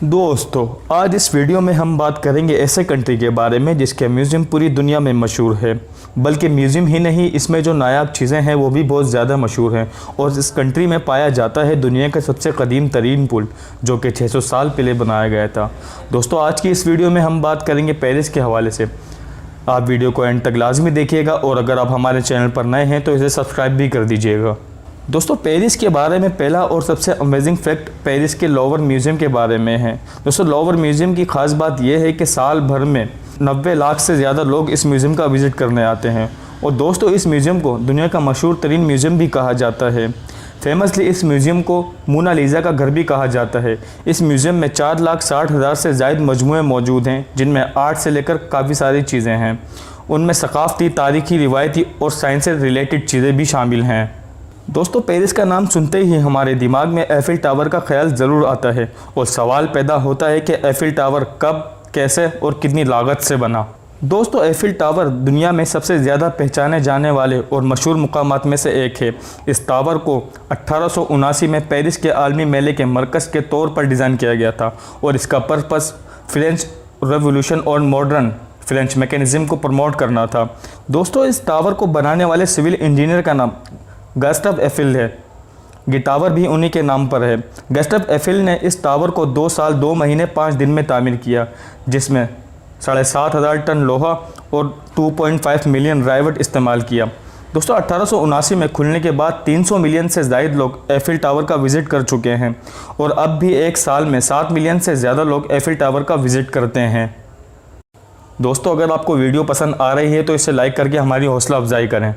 दोस्तों, आज इस वीडियो में हम बात करेंगे ऐसे कंट्री के बारे में जिसके म्यूज़ियम पूरी दुनिया में मशहूर है। बल्कि म्यूज़ियम ही नहीं, इसमें जो नायाब चीज़ें हैं वो भी बहुत ज़्यादा मशहूर हैं। और इस कंट्री में पाया जाता है दुनिया का सबसे कदीम तरीन पुल, जो कि 600 साल पहले बनाया गया था। दोस्तों, आज की इस वीडियो में हम बात करेंगे पेरिस के हवाले से। आप वीडियो को एंड तक लाजमी देखिएगा और अगर आप हमारे चैनल पर नए हैं तो इसे सब्सक्राइब भी कर दीजिएगा। दोस्तों, पेरिस के बारे में पहला और सबसे अमेजिंग फैक्ट पेरिस के लोवर म्यूज़ियम के बारे में है। दोस्तों, लोवर म्यूज़ियम की ख़ास बात यह है कि साल भर में 90 लाख से ज़्यादा लोग इस म्यूज़ियम का विज़िट करने आते हैं। और दोस्तों, इस म्यूज़ियम को दुनिया का मशहूर तरीन म्यूज़ियम भी कहा जाता है। फेमसली इस म्यूज़ियम को मोनालिसा का घर भी कहा जाता है। इस म्यूज़ियम में 4,60,000 से ज़ायद मजमूए मौजूद हैं, जिनमें आर्ट से लेकर काफ़ी सारी चीज़ें हैं। उनमें सकाफ़ती, तारीख़ी, रिवायती और साइंस से रिलेटेड चीज़ें भी शामिल हैं। दोस्तों, पेरिस का नाम सुनते ही हमारे दिमाग में एफिल टावर का ख्याल ज़रूर आता है और सवाल पैदा होता है कि एफिल टावर कब, कैसे और कितनी लागत से बना। दोस्तों, एफिल टावर दुनिया में सबसे ज़्यादा पहचाने जाने वाले और मशहूर मुकामात में से एक है। इस टावर को 1879 में पेरिस के आलमी मेले के मरकज़ के तौर पर डिज़ाइन किया गया था और इसका पर्पस फ्रेंच रेवोल्यूशन और मॉडर्न फ्रेंच मैकेनिज़्म को प्रमोट करना था। दोस्तों, इस टावर को बनाने वाले सिविल इंजीनियर का नाम गस्टव एफिल है। ये टावर भी उन्हीं के नाम पर है। गस्टव एफिल ने इस टावर को 2 साल 2 महीने 5 दिन में तामीर किया, जिसमें 7,500 टन लोहा और 2.5 मिलियन राइवट इस्तेमाल किया। दोस्तों, 1879 में खुलने के बाद 300 मिलियन से ज़ायद लोग एफिल टावर का विज़िट कर चुके हैं और अब भी एक साल में 7 मिलियन से ज़्यादा लोग एफिल टावर का विज़िट करते हैं। दोस्तों, अगर आपको वीडियो पसंद आ रही है तो इसे लाइक करके हमारी हौसला अफजाई करें।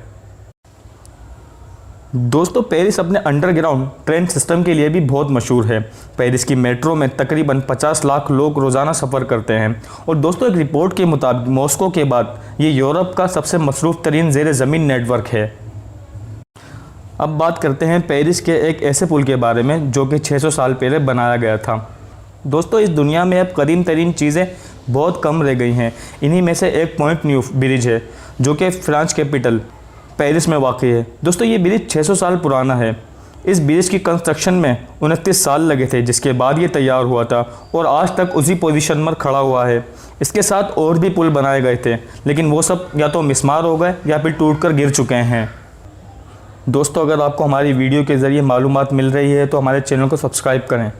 दोस्तों, पेरिस अपने अंडरग्राउंड ट्रेन सिस्टम के लिए भी बहुत मशहूर है। पेरिस की मेट्रो में तकरीबन 50 लाख लोग रोज़ाना सफ़र करते हैं। और दोस्तों, एक रिपोर्ट के मुताबिक मॉस्को के बाद ये यूरोप का सबसे मसरूफ़ तरीन ज़ेर ज़मीन नेटवर्क है। अब बात करते हैं पेरिस के एक ऐसे पुल के बारे में जो कि 600 साल पहले बनाया गया था। दोस्तों, इस दुनिया में अब कदीम तरीन चीज़ें बहुत कम रह गई हैं। इन्हीं में से एक पॉइंट न्यूफ ब्रिज है, जो कि फ्रांस कैपिटल पेरिस में वाक़ई है। दोस्तों, ये ब्रिज 600 साल पुराना है। इस ब्रिज की कंस्ट्रक्शन में 29 साल लगे थे, जिसके बाद ये तैयार हुआ था और आज तक उसी पोजीशन पर खड़ा हुआ है। इसके साथ और भी पुल बनाए गए थे, लेकिन वो सब या तो मिस्मार हो गए या फिर टूटकर गिर चुके हैं। दोस्तों, अगर आपको हमारी वीडियो के ज़रिए मालूमात मिल रही है तो हमारे चैनल को सब्सक्राइब करें।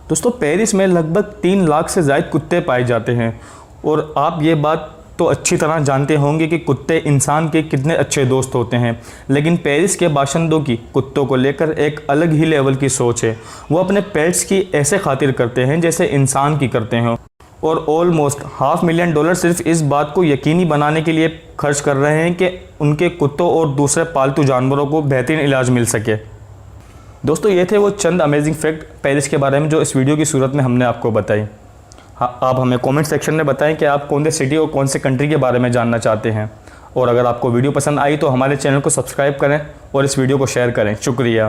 दोस्तों, पेरिस में लगभग 3 लाख से ज़ायद कुत्ते पाए जाते हैं और आप ये बात तो अच्छी तरह जानते होंगे कि कुत्ते इंसान के कितने अच्छे दोस्त होते हैं। लेकिन पेरिस के बाशिंदों की कुत्तों को लेकर एक अलग ही लेवल की सोच है। वो अपने पेट्स की ऐसे खातिर करते हैं जैसे इंसान की करते हैं और ऑलमोस्ट $500,000 सिर्फ इस बात को यकीनी बनाने के लिए खर्च कर रहे हैं कि उनके कुत्तों और दूसरे पालतू जानवरों को बेहतरीन इलाज मिल सके। दोस्तों, ये थे वो चंद अमेजिंग फैक्ट पेरिस के बारे में जो इस वीडियो की सूरत में हमने आपको बताई। हाँ, आप हमें कमेंट सेक्शन में बताएं कि आप कौन से सिटी और कौन से कंट्री के बारे में जानना चाहते हैं। और अगर आपको वीडियो पसंद आई तो हमारे चैनल को सब्सक्राइब करें और इस वीडियो को शेयर करें। शुक्रिया।